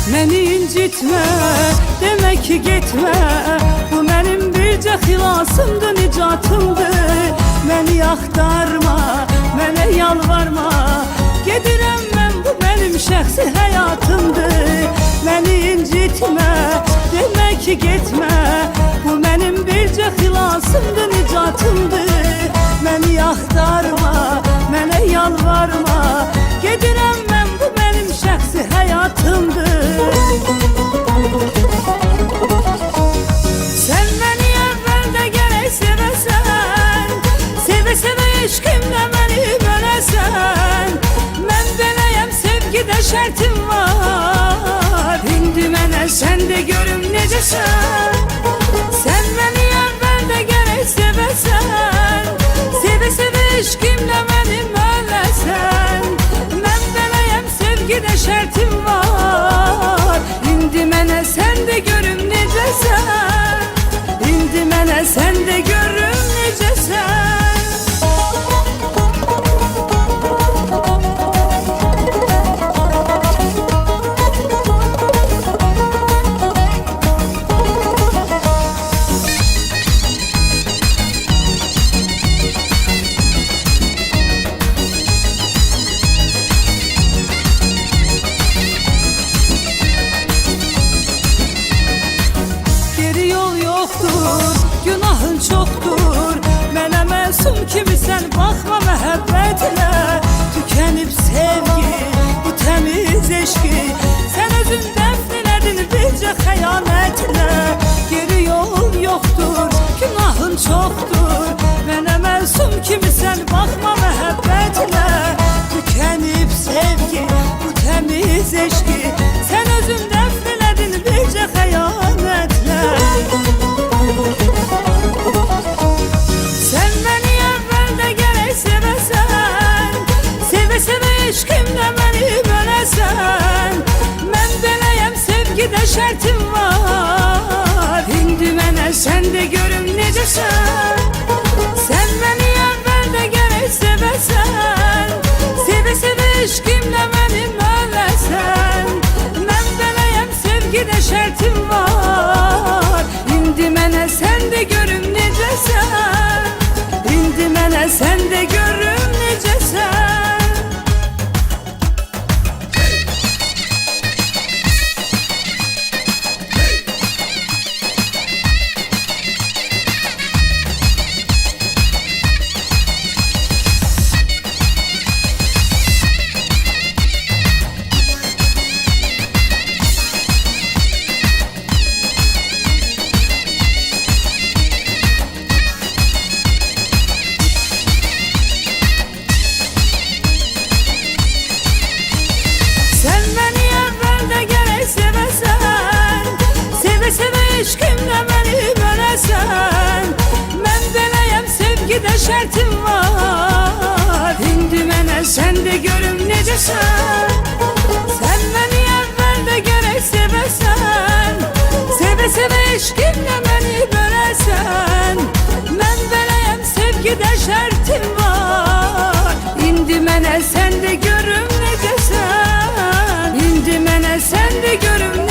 Məni incitmə, demək ki getmə. Bu mənim bircə xilasımdır, nicatımdır. Məni axtarma, mənə yalvarma. Gedirəm mən, bu mənim şəxsi həyatımdır. Məni incitmə, demək ki getmə. Bu mənim bircə xilasımdır, nicatımdır. Məni axtarma, mənə yalvarma. Gedirəm mən, bu mənim şəxsi həyatımdır. Sen beni evvelde gerek sevesen, seve seve eşkimle beni bölesen. Ben beləyəm, sevgide şərtim var. İndi mənə sen de görüm necəsən. Sen beni evvelde gerek sevesen, seve seve eşkimle beni bölesen. Ben beləyəm, sevgide şərtim var. İndi mənə sen de görüm necəsən. İndi mənə sen de görüm necəsən. Günahın çoktur, mənə məsum kimi sən baxma məhəbbətinə. Tükənib sevgi, bu təmiz eşki, sən özün dəfn elədin bircə xəyanətlə. Geri yol yoxdur, günahın çoktur, mənə məsum kimi sən baxma məhəbbətinə. Tükənib sevgi, bu təmiz eşki, sən özün dəfn elədin bircə xəyanətlə. Sen beni evvelde gerek sevesen, seve seve eşkimle beni bölesen. Ben beləyəm, sevgide şərtim var. İndi mənə sen de görüm necəsən. Sen beni evvelde gerek sevesen, seve seve eşkimle beni bölesen. Ben beləyəm, sevgide şərtim var. İndi mənə sen de görüm necəsən. İndi mənə sen de görüm necəsən. Eşkimle beni bölesen. Ben beləyəm, sevgide şərtim var. İndi mənə sen de görüm necəsən. Sen beni evvelde gerek sevesen, seve seve eşkimle beni bölesen. Ben beləyəm, sevgide şərtim var. İndi mənə sen de görüm necəsən. İndi mənə sen de görüm